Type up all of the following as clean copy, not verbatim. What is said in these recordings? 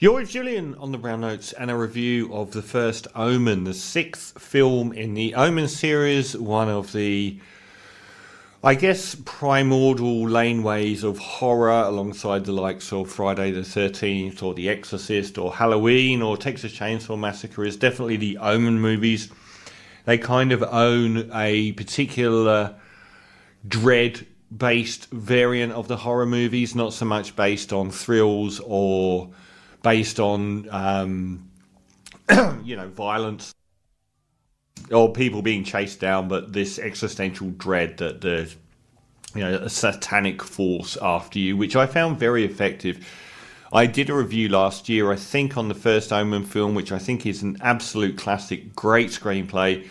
You're with Julian on the Brown Notes and a review of the first Omen, the sixth film in the Omen series, one of the, I guess, primordial laneways of horror alongside the likes of Friday the 13th or The Exorcist or Halloween or Texas Chainsaw Massacre is definitely the Omen movies. They kind of own a particular dread-based variant of the horror movies, not so much based on thrills or based on, violence or people being chased down, but this existential dread that there's, a satanic force after you, which I found very effective. I did a review last year, I think, on the first Omen film, which I think is an absolute classic, great screenplay.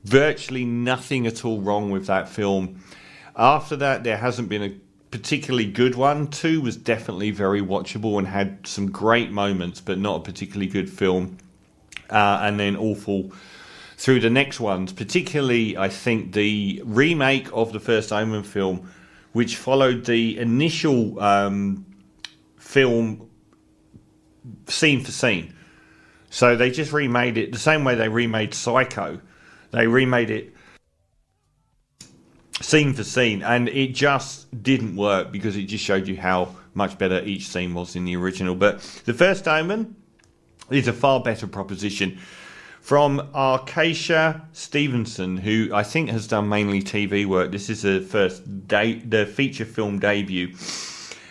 Virtually nothing at all wrong with that film. After that, there hasn't been a particularly good one. 2 was definitely very watchable and had some great moments, but not a particularly good film. And then awful through the next ones, particularly I think the remake of the first Omen film, which followed the initial film scene for scene. So they just remade it the same way they remade Psycho. They remade it scene for scene, and it just didn't work because it just showed you how much better each scene was in the original. But the first Omen is a far better proposition from Acacia Stevenson, who I think has done mainly TV work. This is the feature film debut,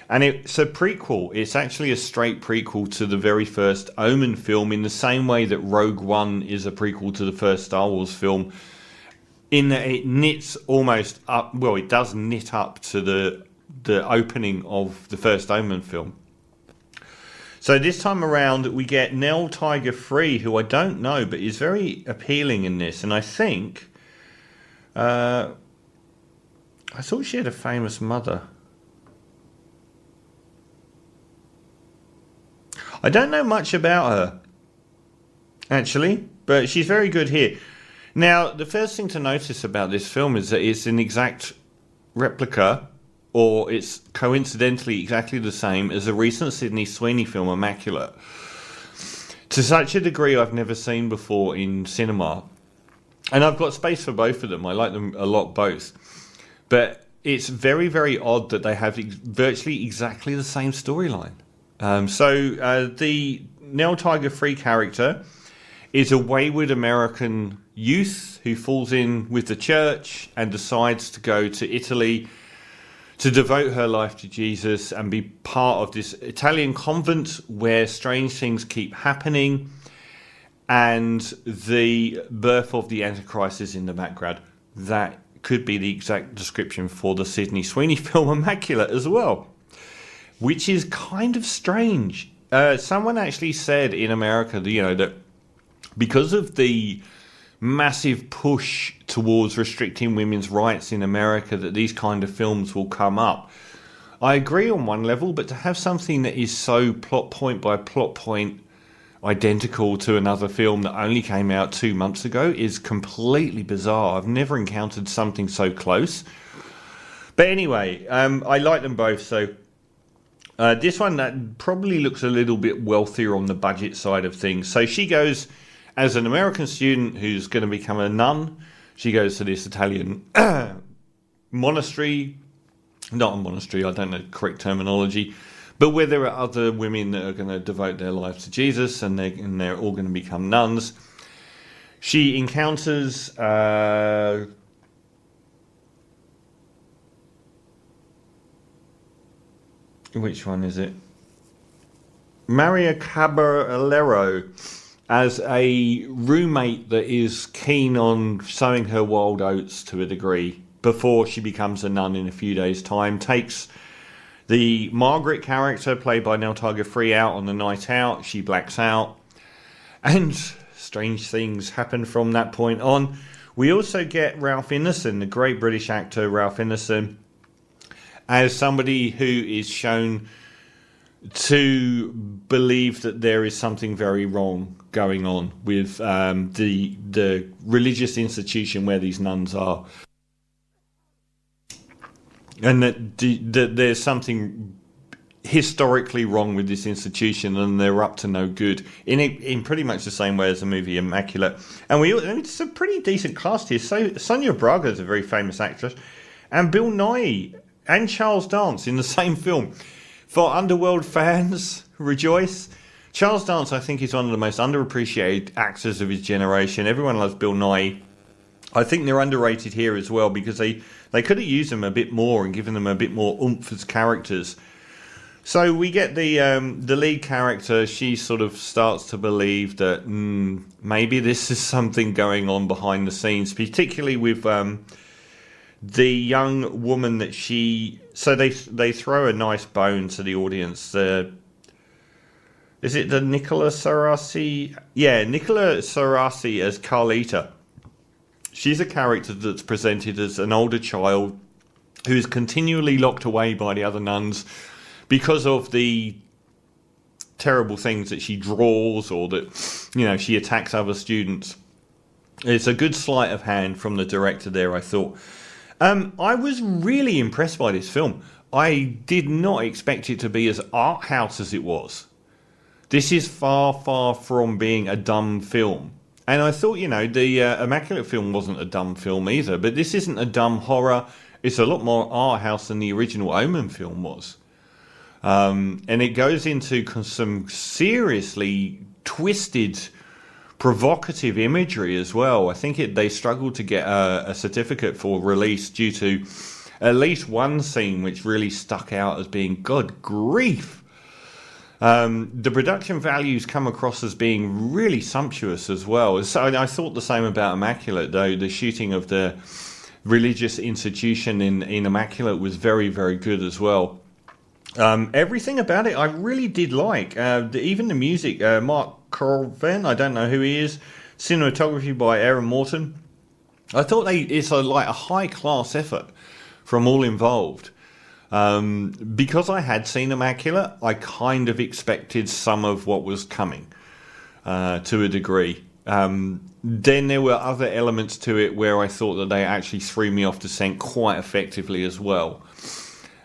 and it's a prequel. It's actually a straight prequel to the very first Omen film, in the same way that Rogue One is a prequel to the first Star Wars film, in that it knits almost up, well, it does knit up to the opening of the first Omen film. So this time around, we get Nell Tiger Free, who I don't know, but is very appealing in this. And I think, I thought she had a famous mother. I don't know much about her, actually, but she's very good here. Now, the first thing to notice about this film is that it's an exact replica, or it's coincidentally exactly the same as a recent Sydney Sweeney film, Immaculate. To such a degree I've never seen before in cinema. And I've got space for both of them. I like them a lot, both. But it's very, very odd that they have virtually exactly the same storyline. The Nell Tiger Free character is a wayward American youth who falls in with the church and decides to go to Italy to devote her life to Jesus and be part of this Italian convent where strange things keep happening, and the birth of the Antichrist is in the background. That could be the exact description for the Sydney Sweeney film Immaculate as well, which is kind of strange. Someone actually said in America, that because of the massive push towards restricting women's rights in America, that these kind of films will come up. I agree on one level, but to have something that is so plot point by plot point identical to another film that only came out 2 months ago is completely bizarre. I've never encountered something so close. But anyway, I like them both. So this one that probably looks a little bit wealthier on the budget side of things. So she goes, as an American student who's going to become a nun, she goes to this Italian monastery. Not a monastery, I don't know the correct terminology, but where there are other women that are going to devote their lives to Jesus, and they're all going to become nuns. She encounters which one is it? Maria Caballero, as a roommate that is keen on sowing her wild oats to a degree before she becomes a nun in a few days' time, takes the Margaret character, played by Nell Tiger Free, out on the night out. She blacks out, and strange things happen from that point on. We also get Ralph Ineson, the great British actor Ralph Ineson, as somebody who is shown to believe that there is something very wrong going on with the religious institution where these nuns are, and that there's something historically wrong with this institution, and they're up to no good in pretty much the same way as the movie Immaculate. And it's a pretty decent cast here. So Sonia Braga is a very famous actress, and Bill Nighy and Charles Dance in the same film. For Underworld fans, rejoice. Charles Dance, I think, is one of the most underappreciated actors of his generation. Everyone loves Bill Nighy. I think they're underrated here as well, because they could have used them a bit more and given them a bit more oomph as characters. So we get the lead character. She sort of starts to believe that maybe this is something going on behind the scenes, particularly with the young woman that she. So they throw a nice bone to the audience. Is it the Nicola Sarasi? Yeah, Nicola Sarasi as Carlita. She's a character that's presented as an older child who is continually locked away by the other nuns because of the terrible things that she draws, or that, you know, she attacks other students. It's a good sleight of hand from the director there, I thought. I was really impressed by this film. I did not expect it to be as art house as it was. This is far, far from being a dumb film. And I thought, you know, the Immaculate film wasn't a dumb film either, but this isn't a dumb horror. It's a lot more art house than the original Omen film was. And it goes into some seriously twisted, provocative imagery as well. I think they struggled to get a certificate for release due to at least one scene which really stuck out as being, God grief. The production values come across as being really sumptuous as well. So I thought the same about Immaculate, though. The shooting of the religious institution in Immaculate was very, very good as well. Everything about it I really did like. Even the music, Mark Corvin, I don't know who he is. Cinematography by Aaron Morton. I thought it's like a high class effort from all involved. Because I had seen Immaculate, I kind of expected some of what was coming to a degree. Then there were other elements to it where I thought that they actually threw me off the scent quite effectively as well.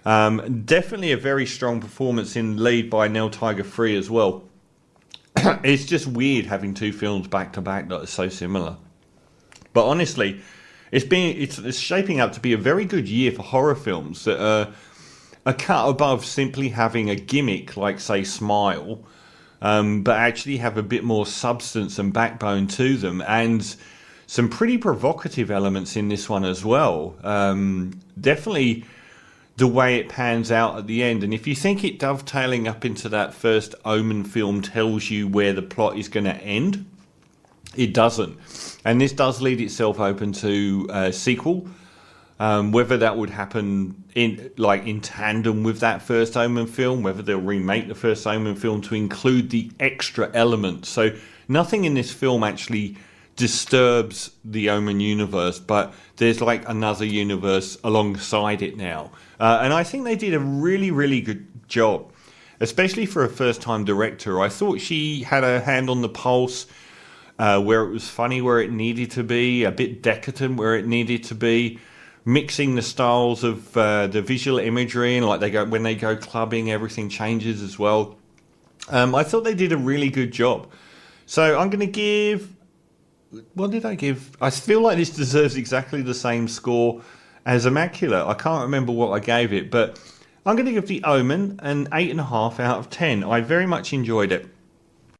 Definitely a very strong performance in lead by Nell Tiger Free as well. It's just weird having two films back to back that are so similar. But honestly, it's shaping up to be a very good year for horror films that are a cut above simply having a gimmick like, say, Smile, but actually have a bit more substance and backbone to them, and some pretty provocative elements in this one as well. Definitely the way it pans out at the end. And if you think it dovetailing up into that first Omen film tells you where the plot is going to end, it doesn't. And this does lead itself open to a sequel. Whether that would happen in tandem with that first Omen film, whether they'll remake the first Omen film to include the extra elements. So nothing in this film actually disturbs the Omen universe, but there's like another universe alongside it now. And I think they did a really, really good job, especially for a first-time director. I thought she had a hand on the pulse, where it was funny where it needed to be, a bit decadent where it needed to be, mixing the styles of the visual imagery, and when they go clubbing, everything changes as well. I thought they did a really good job. So I'm going to give... What did I give? I feel like this deserves exactly the same score as Immaculate. I can't remember what I gave it, but I'm going to give The Omen an 8.5 out of 10. I very much enjoyed it.